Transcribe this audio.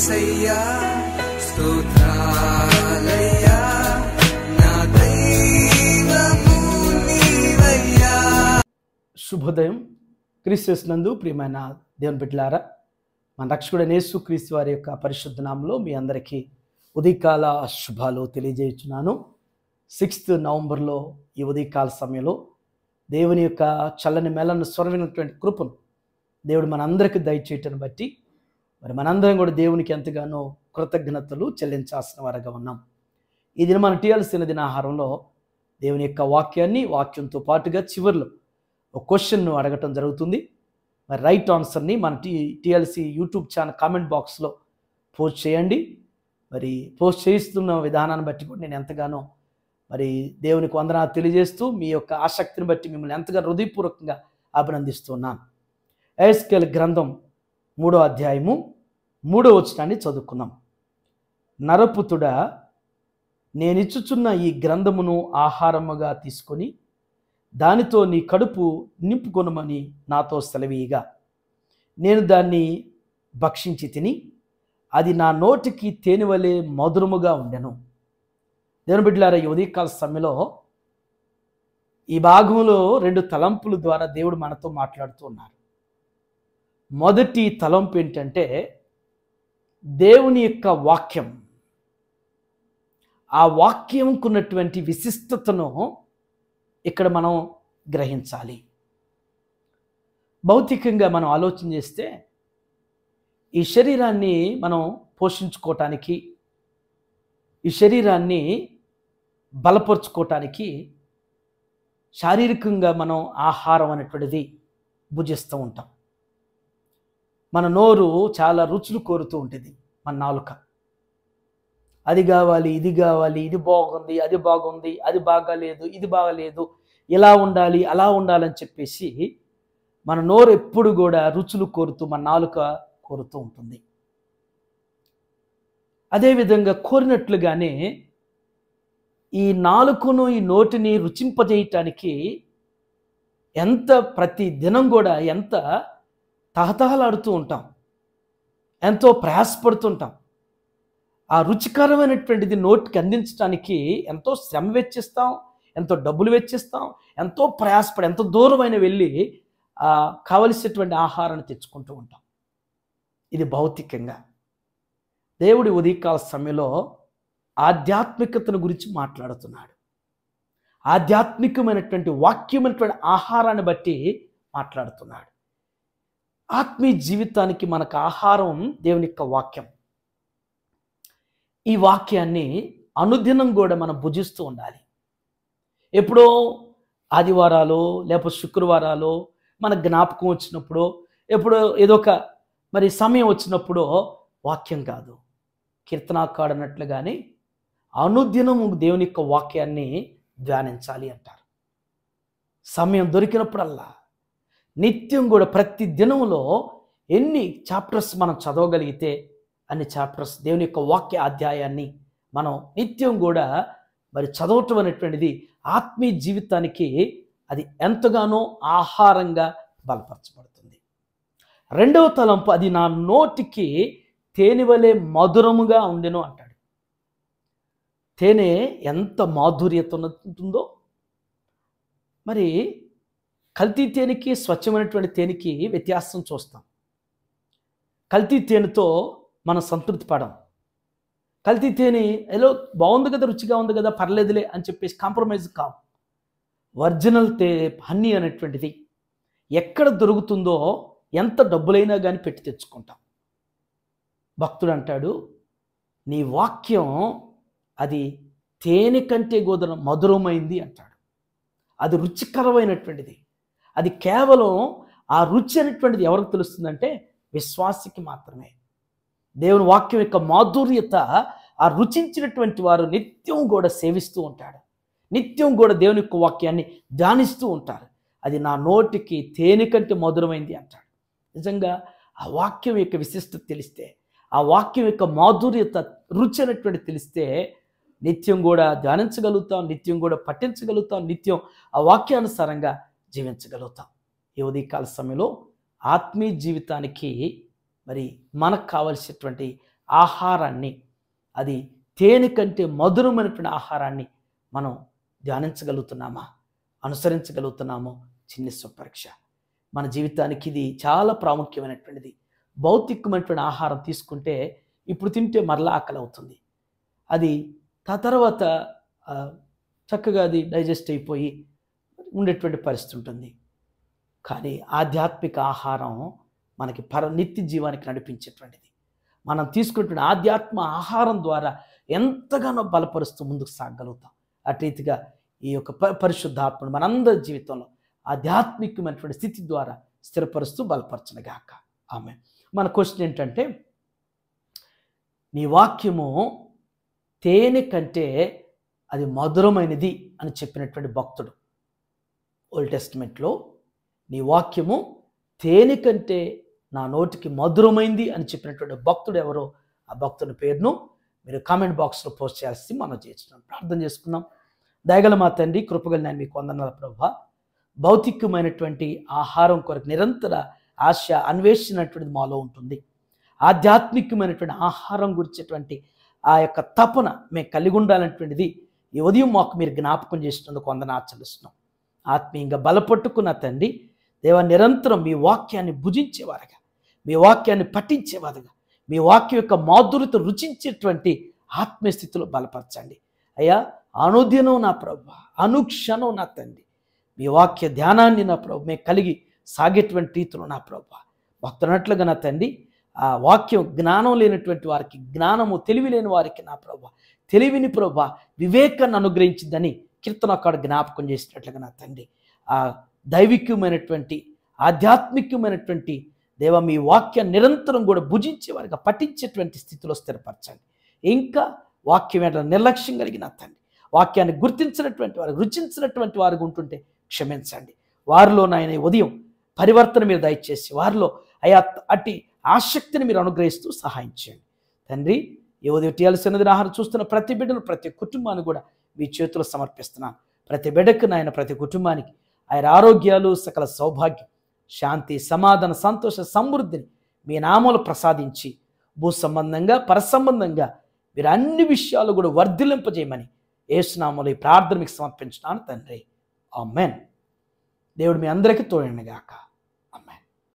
యేసయ్యా స్తోత్రాలయ్యా నా దైవము నీవయ్యా. శుభోదయం. క్రీస్తు నందు ప్రియమైన దేవుని బిడ్డలారా, మన రక్షకుడైన యేసుక్రీస్తు వారి యొక్క పరిశుద్ధ నామములో మీ అందరికీ ఉదయకాల శుభాలు తెలియజేయుచున్నాను. 6th నవంబర్లో ఈ ఉదయకాల సమయంలో దేవుని యొక్క చల్లని మెల్లని స్వరమైనటువంటి కృపను దేవుడు మనందరికీ దయచేయటను బట్టి మరి మనందరం కూడా దేవునికి ఎంతగానో కృతజ్ఞతలు చెల్లించాల్సిన వారుగా ఉన్నాం. ఈ దిన మన టీఎల్సీ దినాహారంలో దేవుని యొక్క వాక్యంతో పాటుగా చివరిలో ఒక క్వశ్చన్ను అడగటం జరుగుతుంది. మరి రైట్ ఆన్సర్ని మన టీఎల్సీ యూట్యూబ్ ఛానల్ కామెంట్ బాక్స్లో పోస్ట్ చేయండి. మరి పోస్ట్ చేయిస్తున్న విధానాన్ని బట్టి కూడా నేను ఎంతగానో మరి దేవునికి వందనాలు తెలియజేస్తూ మీ యొక్క ఆసక్తిని బట్టి మిమ్మల్ని ఎంతగా హృదయపూర్వకంగా అభినందిస్తున్నాను. ఎహెజ్కేలు గ్రంథం 3వ అధ్యాయము 3వ వచనాన్ని చదువుకుందాం. నరపుతుడా, నేనిచ్చుచున్న ఈ గ్రంథమును ఆహారముగా తీసుకొని దానితో నీ కడుపు నింపుకొనమని నాతో సెలవీయగా నేను దాన్ని భక్షించి తిని అది నా నోటికి తేనెవలే మధురముగా ఉండెను. దేవుని బిడ్డలారా, ఈ ఉదయకాల సమయంలో ఈ భాగంలో 2 తలంపుల ద్వారా దేవుడు మనతో మాట్లాడుతూ ఉన్నారు. మొదటి తలంపు ఏంటంటే దేవుని యొక్క వాక్యం, ఆ వాక్యంకున్నటువంటి విశిష్టతను ఇక్కడ మనం గ్రహించాలి. భౌతికంగా మనం ఆలోచన చేస్తే ఈ శరీరాన్ని మనం పోషించుకోవటానికి, ఈ శరీరాన్ని బలపరుచుకోవటానికి శారీరకంగా మనం ఆహారం అనేటువంటిది భుజిస్తూ ఉంటాం. మన నోరు చాలా రుచులు కోరుతూ ఉంటుంది. మన నాలుక అది కావాలి, ఇది కావాలి, ఇది బాగుంది, అది బాగుంది, అది బాగాలేదు, ఇది బాగాలేదు, ఇలా ఉండాలి, అలా ఉండాలని చెప్పేసి మన నోరు ఎప్పుడు కూడా రుచులు కోరుతూ, మన నాలుక కోరుతూ ఉంటుంది. అదేవిధంగా కోరినట్లుగానే ఈ నాలుకను, ఈ నోటిని రుచింపజేయటానికి ఎంత ప్రతి దినం కూడా ఎంత తహతహలాడుతూ ఉంటాం, ఎంతో ప్రయాసపడుతుంటాం. ఆ రుచికరమైనటువంటిది నోటికి అందించడానికి ఎంతో శ్రమ వెచ్చిస్తాం, ఎంతో డబ్బులు వెచ్చిస్తాం, ఎంతో ప్రయాసపడి ఎంతో దూరమైన వెళ్ళి కావలసినటువంటి ఆహారాన్ని తెచ్చుకుంటూ ఉంటాం. ఇది భౌతికంగా. దేవుడి ఉదయకాల సమయంలో ఆధ్యాత్మికతను గురించి మాట్లాడుతున్నాడు. ఆధ్యాత్మికమైనటువంటి వాక్యమైనటువంటి ఆహారాన్ని బట్టి మాట్లాడుతున్నాడు. ఆత్మీయ జీవితానికి మనకు ఆహారం దేవుని యొక్క వాక్యం. ఈ వాక్యాన్ని అనుదినం కూడా మనం భుజిస్తూ ఉండాలి. ఎప్పుడో ఆదివారాలు లేకపోతే శుక్రవారాలు మన జ్ఞాపకం వచ్చినప్పుడు, ఎప్పుడో ఏదో ఒక మరి సమయం వచ్చినప్పుడు వాక్యం కాదు. కీర్తనాకారుడు అన్నట్లుగానే అనుదినము దేవుని యొక్క వాక్యాన్ని ధ్యానించాలి అంటారు. సమయం దొరికినప్పుడల్లా నిత్యం కూడా ప్రతి దినంలో ఎన్ని చాప్టర్స్ మనం చదవగలిగితే అన్ని చాప్టర్స్ దేవుని యొక్క వాక్య అధ్యాయాన్ని మనం నిత్యం కూడా మరి చదవటం అనేటువంటిది ఆత్మీయ జీవితానికి అది ఎంతగానో ఆహారంగా బలపరచబడుతుంది. 2వ తలంపు, అది నా నోటికి తేనెవలే మధురముగా ఉండెను అంటాడు. తేనె ఎంత మాధుర్యత ఉంటుందో, మరి కల్తీ తేనెకి స్వచ్ఛమైనటువంటి తేనెకి వ్యత్యాసం చూస్తాం. కల్తీ తేనెతో మనం సంతృప్తి పడం. కల్తీ తేనె ఏదో బాగుంది కదా, రుచిగా ఉంది కదా, పర్లేదులే అని చెప్పేసి కాంప్రమైజ్ కావు. ఒరిజినల్ హనీ అనేటువంటిది ఎక్కడ దొరుకుతుందో ఎంత డబ్బులైనా కానీ పెట్టి తెచ్చుకుంటాం. భక్తుడు అంటాడు, నీ వాక్యం అది తేనె కంటే గోధుమ మధురమైంది అంటాడు. అది రుచికరమైనటువంటిది. అది కేవలం ఆ రుచి అనేటువంటిది ఎవరికి తెలుస్తుందంటే విశ్వాసికి మాత్రమే. దేవుని వాక్యం యొక్క మాధుర్యత ఆ రుచించినటువంటి వారు నిత్యం కూడా సేవిస్తూ ఉంటాడు. నిత్యం కూడా దేవుని యొక్క వాక్యాన్ని ధ్యానిస్తూ ఉంటారు. అది నా నోటికి తేనె కంటే మధురమైంది అంటాడు. నిజంగా ఆ వాక్యం యొక్క విశిష్టత తెలిస్తే, ఆ వాక్యం యొక్క మాధుర్యత రుచి అనేటువంటి తెలిస్తే నిత్యం కూడా ధ్యానించగలుగుతాం, నిత్యం కూడా పఠించగలుగుతాం, నిత్యం ఆ వాక్యానుసారంగా జీవించగలుగుతాం. ఈ ఉదయకాల సమయంలో ఆత్మీయ జీవితానికి మరి మనకు కావలసినటువంటి ఆహారాన్ని, అది తేనె కంటే మధురమైనటువంటి ఆహారాన్ని మనం ధ్యానించగలుగుతున్నామా, అనుసరించగలుగుతున్నామో చిన్న స్వపరీక్ష. మన జీవితానికి ఇది చాలా ప్రాముఖ్యమైనటువంటిది. భౌతికమైనటువంటి ఆహారం తీసుకుంటే ఇప్పుడు తింటే మరలా ఆకలి అవుతుంది. అది తర్వాత చక్కగా అది డైజెస్ట్ అయిపోయి ఉండేటువంటి పరిస్థితి ఉంటుంది. కానీ ఆధ్యాత్మిక ఆహారం మనకి నిత్య జీవానికి నడిపించేటువంటిది. మనం తీసుకున్నటువంటి ఆధ్యాత్మ ఆహారం ద్వారా ఎంతగానో బలపరుస్తూ ముందుకు సాగలుగుతాం. అటు రీతిగా ఈ యొక్క పరిశుద్ధాత్మను మనందరి జీవితంలో ఆధ్యాత్మికమైనటువంటి స్థితి ద్వారా స్థిరపరుస్తూ బలపరచనుగాక. ఆమె. మన క్వశ్చన్ ఏంటంటే, నీ వాక్యము తేనె కంటే అది మధురమైనది అని చెప్పినటువంటి భక్తుడు. ఓల్డ్ టెస్టిమెంట్లో నీ వాక్యము తేనె కంటే నా నోటికి మధురమైంది అని చెప్పినటువంటి భక్తుడు ఎవరో, ఆ భక్తుని పేరును మీరు కామెంట్ బాక్స్లో పోస్ట్ చేయాల్సి మనం చేస్తున్నాం. ప్రార్థన చేసుకుందాం. దయగల మా తండ్రి, కృపగల నేను మీకు వందనాలు ప్రభువా. భౌతికమైనటువంటి ఆహారం కొరకు నిరంతర ఆశ అన్వేషించినటువంటిది మాలో ఉంటుంది. ఆధ్యాత్మికమైనటువంటి ఆహారం గురించేటువంటి ఆ యొక్క తపన మేము కలిగి ఉండాలనేటువంటిది ఈ ఉదయం మాకు మీరు జ్ఞాపకం చేసినందుకు వందనాలు చెల్లిస్తున్నాం. ఆత్మీయంగా బలపట్టుకున్న తండ్రి దేవా, నిరంతరం మీ వాక్యాన్ని భుజించేవారుగా, మీ వాక్యాన్ని పఠించేవారుగా, మీ వాక్యం యొక్క మాధుర్యత రుచించేటువంటి ఆత్మీయ స్థితిలో బలపరచండి అయ్యా. అనుదినం నా ప్రభు, అనుక్షణం నా తండ్రి మీ వాక్య ధ్యానాన్ని నా ప్రభు మేము కలిగి సాగేటువంటి రీతిలో నా ప్రభు భక్తున్నట్లుగా నా తండ్రి ఆ వాక్యం జ్ఞానం లేనటువంటి వారికి జ్ఞానము, తెలివి లేని వారికి నా ప్రభు తెలివిని ప్రభు వివేకాన్ని అనుగ్రహించిందని కీర్తనకాడు జ్ఞాపకం చేసినట్లుగా నా తండ్రి ఆ దైవికమైనటువంటి ఆధ్యాత్మికమైనటువంటి దేవ మీ వాక్యాన్ని నిరంతరం కూడా భుజించేవారిగా పఠించేటువంటి స్థితిలో స్థిరపరచండి. ఇంకా వాక్యం ఎట్లా నిర్లక్ష్యం కలిగిన తండ్రి, వాక్యాన్ని గుర్తించినటువంటి వారు, రుచించినటువంటి వారు ఉంటుంటే క్షమించండి. వారిలో నాయన ఉదయం పరివర్తన మీరు దయచేసి వారిలో అయా అట్టి ఆసక్తిని మీరు అనుగ్రహిస్తూ సహాయం చేయండి తండ్రి. ఈ ఉదయం టీఎల్సీ ఆహారం చూస్తున్న ప్రతి బిడ్డను, ప్రతి కుటుంబాన్ని కూడా మీ చేతులు సమర్పిస్తున్నాను. ప్రతి బిడ్డకు నాయన, ప్రతి కుటుంబానికి ఆయన ఆరోగ్యాలు, సకల సౌభాగ్యం, శాంతి, సమాధాన, సంతోష, సమృద్ధిని మీ నామములు ప్రసాదించి భూ సంబంధంగా పరసంబంధంగా మీరు అన్ని విషయాలు కూడా వర్ధిల్లింపజేయమని యేసు నామములో ఈ ప్రార్థన మీకు సమర్పించున్నాను తండ్రి. ఆమేన్. దేవుడు మీ అందరికీ తోడైనగాక.